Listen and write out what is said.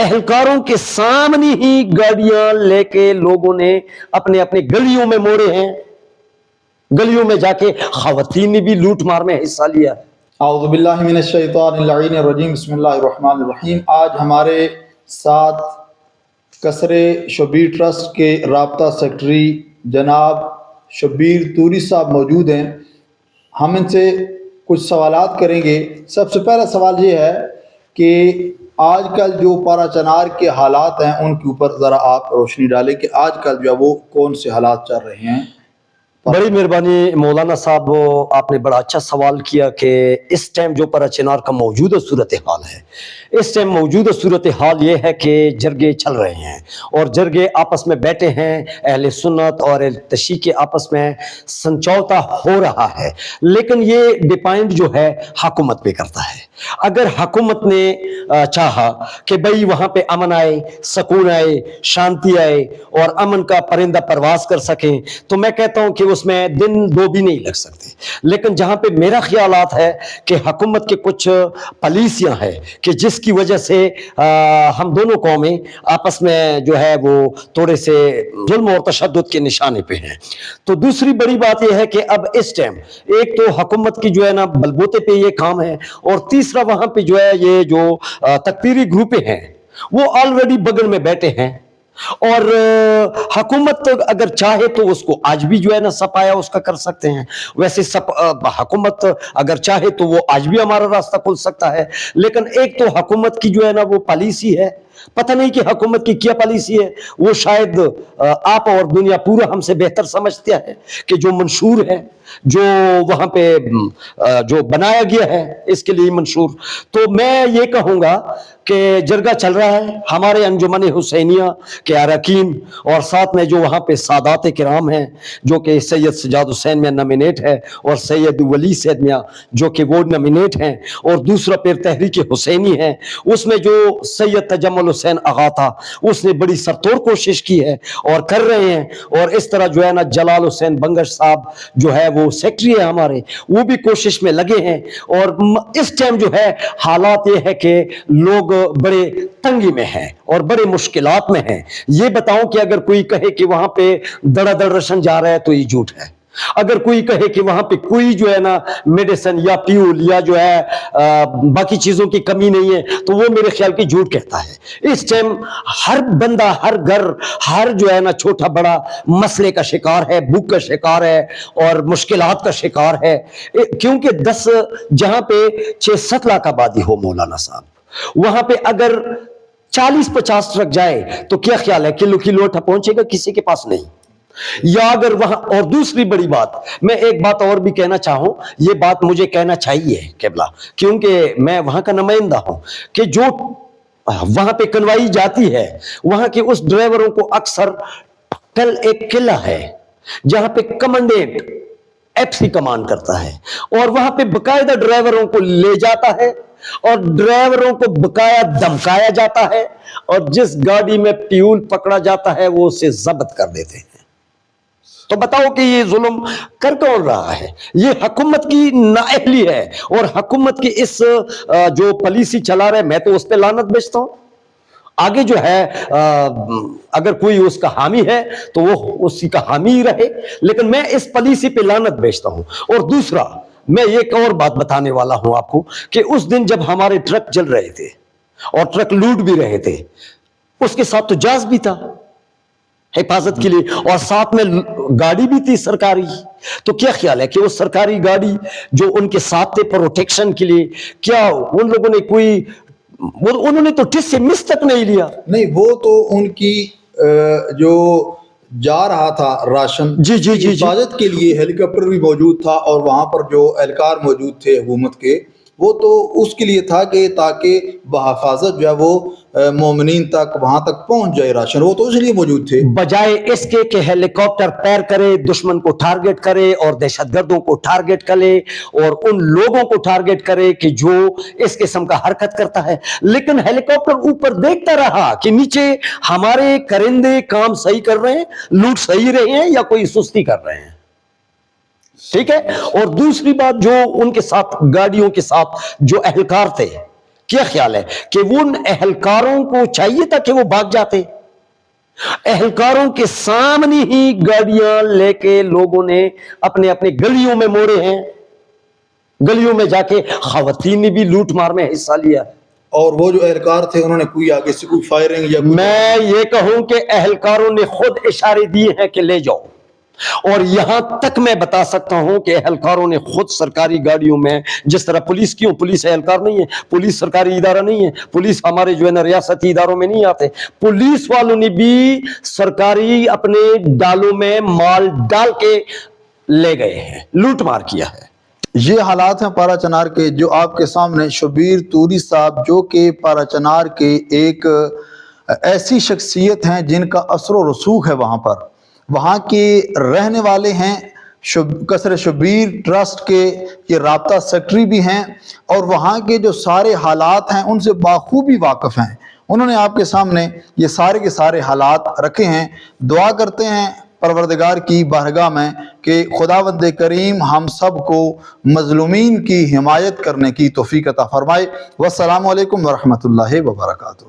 اہلکاروں کے سامنے ہی گاڑیاں لے کے لوگوں نے اپنے اپنے گلیوں میں موڑے ہیں، گلیوں میں جا کے خواتین نے بھی لوٹ مار میں حصہ لیا ہے۔ اعوذ باللہ من الشیطان اللعین الرجیم، بسم اللہ الرحمن الرحیم۔ آج ہمارے ساتھ قصر شبیر ٹرسٹ کے رابطہ سیکرٹری جناب شبیر توری صاحب موجود ہیں۔ ہم ان سے کچھ سوالات کریں گے۔ سب سے پہلا سوال یہ ہے کہ آج کل جو پارا چنار کے حالات ہیں ان کے اوپر ذرا آپ روشنی ڈالیں کہ آج کل جو ہے وہ کون سے حالات چل رہے ہیں۔ بڑی مہربانی مولانا صاحب، آپ نے بڑا اچھا سوال کیا کہ اس ٹائم جو پارا چنار کا موجودہ صورتحال ہے، اس ٹائم موجودہ صورتحال یہ ہے کہ جرگے چل رہے ہیں اور جرگے آپس میں بیٹھے ہیں، اہل سنت اور اہل تشیع کے آپس میں سمجھوتا ہو رہا ہے، لیکن یہ ڈیپینڈ جو ہے حکومت پہ کرتا ہے۔ اگر حکومت نے چاہا کہ بھئی وہاں پہ امن آئے، سکون آئے، شانتی آئے اور امن کا پرندہ پرواز کر سکیں تو میں کہتا ہوں کہ اس میں دن دو بھی نہیں لگ سکتے۔ لیکن جہاں پہ میرا خیالات ہے کہ حکومت کے کچھ پالیسیاں ہیں کہ جس کی وجہ سے ہم دونوں قومیں آپس میں جو ہے وہ تھوڑے سے ظلم اور تشدد کے نشانے پہ ہیں۔ تو دوسری بڑی بات یہ ہے کہ اب اس ٹائم ایک تو حکومت کی جو ہے نا بلبوتے پہ یہ کام ہے، اور تیسرا وہاں پہ جو ہے یہ جو تکفیری گروپیں ہیں وہ آلریڈی بغل میں بیٹھے ہیں، اور حکومت اگر چاہے تو اس کو آج بھی جو ہے نا سپایا اس کا کر سکتے ہیں۔ ویسے حکومت اگر چاہے تو وہ آج بھی ہمارا راستہ کھل سکتا ہے، لیکن ایک تو حکومت کی جو ہے نا وہ پالیسی ہے، پتہ نہیں کہ حکومت کی کیا پالیسی ہے، وہ شاید آپ اور دنیا پورا ہم سے بہتر سمجھتا ہے کہ جو منشور ہے، جو وہاں پہ جو بنایا گیا ہے اس کے لیے منشور۔ تو میں یہ کہوں گا کہ جرگہ چل رہا ہے، ہمارے انجمن حسینیہ کے اراکین اور ساتھ میں جو وہاں پہ سادات کرام ہیں جو کہ سید سجاد حسین میں نامینیٹ ہے، اور سید ولی سید میاں جو کہ وہ نامینیٹ ہیں، اور دوسرا پھر تحریک حسینی ہے، اس میں جو سید تجمل حسین آغا تھا اس نے بڑی سرتوڑ کوشش کی ہے اور کر رہے ہیں، اور اس طرح جو ہے نا جلال حسین بنگش صاحب جو ہے وہ سیکٹری ہے ہمارے، وہ بھی کوشش میں لگے ہیں۔ اور اس ٹائم جو ہے حالات یہ ہے کہ لوگ بڑے تنگی میں ہیں اور بڑے مشکلات میں ہیں۔ یہ بتاؤں کہ اگر کوئی کہے کہ وہاں پہ دڑا دڑ رشن جا رہا ہے تو یہ جھوٹ ہے۔ اگر کوئی کہے کہ وہاں پہ کوئی جو ہے نا میڈیسن یا پیول یا جو ہے باقی چیزوں کی کمی نہیں ہے تو وہ میرے خیال کی جھوٹ کہتا ہے۔ اس ٹائم ہر بندہ، ہر گھر، ہر جو ہے نا چھوٹا بڑا مسئلے کا شکار ہے، بھوک کا شکار ہے اور مشکلات کا شکار ہے، کیونکہ جہاں پہ 6-7 لاکھ آبادی ہو مولانا صاحب، وہاں پہ اگر 40-50 ٹرک جائے تو کیا خیال ہے کلو کی لوٹا پہنچے گا؟ کسی کے پاس نہیں۔ یا اگر وہاں، اور دوسری بڑی بات میں ایک بات اور بھی کہنا چاہوں، یہ بات مجھے کہنا چاہیے قبلہ، کیونکہ میں وہاں کا نمائندہ ہوں، کہ جو وہاں پہ کنوائی جاتی ہے وہاں کے اس ڈرائیوروں کو اکثر کل ایک قلعہ ہے جہاں پہ کمانڈنٹ ایف سی کمان کرتا ہے، اور وہاں پہ باقاعدہ ڈرائیوروں کو لے جاتا ہے اور ڈرائیوروں کو بقایا دھمکایا جاتا ہے، اور جس گاڑی میں پیول پکڑا جاتا ہے وہ اسے ضبط کر دیتے ہیں۔ تو بتاؤ کہ یہ ظلم کر کون رہا ہے؟ یہ حکومت کی نااہلی ہے، اور حکومت کی اس جو پالیسی چلا رہے، میں تو اس پہ لعنت بھیجتا ہوں۔ آگے جو ہے اگر کوئی اس کا حامی ہے تو وہ اسی کا حامی ہی رہے، لیکن میں اس پالیسی پہ لعنت بھیجتا ہوں۔ اور دوسرا میں ایک اور بات بتانے والا ہوں آپ کو کہ اس دن جب ہمارے ٹرک چل رہے تھے اور ٹرک لوٹ بھی رہے تھے، اس کے ساتھ تو جاز بھی تھا حفاظت کے لیے، اور ساتھ میں گاڑی بھی تھی سرکاری۔ تو کیا خیال ہے کہ وہ سرکاری گاڑی جو ان کے ساتھ تھے پروٹیکشن کے لیے، کیا ان لوگوں نے کوئی، انہوں نے تو ٹس سے مس تک نہیں لیا؟ نہیں، وہ تو ان کی جو جا رہا تھا راشن حفاظت کے لیے ہیلی کاپٹر بھی موجود تھا، اور وہاں پر جو اہلکار موجود تھے حکومت کے، وہ تو اس کے لیے تھا کہ تاکہ بحفاظت جو ہے وہ مومنین تک وہاں تک پہنچ جائے راشن، وہ تو اس لیے موجود تھے۔ بجائے اس کے کہ ہیلی کاپٹر پیر کرے، دشمن کو ٹارگٹ کرے اور دہشت گردوں کو ٹارگٹ کرے اور ان لوگوں کو ٹارگٹ کرے کہ جو اس قسم کا حرکت کرتا ہے، لیکن ہیلی کاپٹر اوپر دیکھتا رہا کہ نیچے ہمارے کرندے کام صحیح کر رہے ہیں، لوٹ صحیح رہے ہیں یا کوئی سستی کر رہے ہیں۔ ٹھیک ہے۔ اور دوسری بات، جو ان کے ساتھ گاڑیوں کے ساتھ جو اہلکار تھے، کیا خیال ہے کہ ان اہلکاروں کو چاہیے تھا کہ وہ بھاگ جاتے؟ اہلکاروں کے سامنے ہی گاڑیاں لے کے لوگوں نے اپنے اپنے گلیوں میں موڑے ہیں، گلیوں میں جا کے خواتین نے بھی لوٹ مار میں حصہ لیا۔ اور وہ جو اہلکار تھے انہوں نے کوئی آگے سے کوئی فائرنگ یا کوئی میں یہ کہوں کہ اہلکاروں نے خود اشارے دیے ہیں کہ لے جاؤ، اور یہاں تک میں بتا سکتا ہوں کہ اہلکاروں نے خود سرکاری گاڑیوں میں، جس طرح پولیس، کیوں پولیس اہلکار نہیں ہے، پولیس سرکاری ادارہ نہیں ہے، پولیس ہمارے جو ہے نا ریاستی اداروں میں نہیں آتے، پولیس والوں نے بھی سرکاری اپنے ڈالوں میں مال ڈال کے لے گئے ہیں، لوٹ مار کیا ہے۔ یہ حالات ہیں پارا چنار کے، جو آپ کے سامنے شبیر توری صاحب، جو کہ پارا چنار کے ایک ایسی شخصیت ہیں جن کا اثر و رسوخ ہے وہاں کے رہنے والے ہیں، قصر شبیر ٹرسٹ کے یہ رابطہ سیکرٹری بھی ہیں، اور وہاں کے جو سارے حالات ہیں ان سے بخوبی واقف ہیں۔ انہوں نے آپ کے سامنے یہ سارے کے سارے حالات رکھے ہیں۔ دعا کرتے ہیں پروردگار کی بارگاہ میں کہ خداوند کریم ہم سب کو مظلومین کی حمایت کرنے کی توفیق عطا فرمائے۔ والسلام علیکم ورحمۃ اللہ وبرکاتہ۔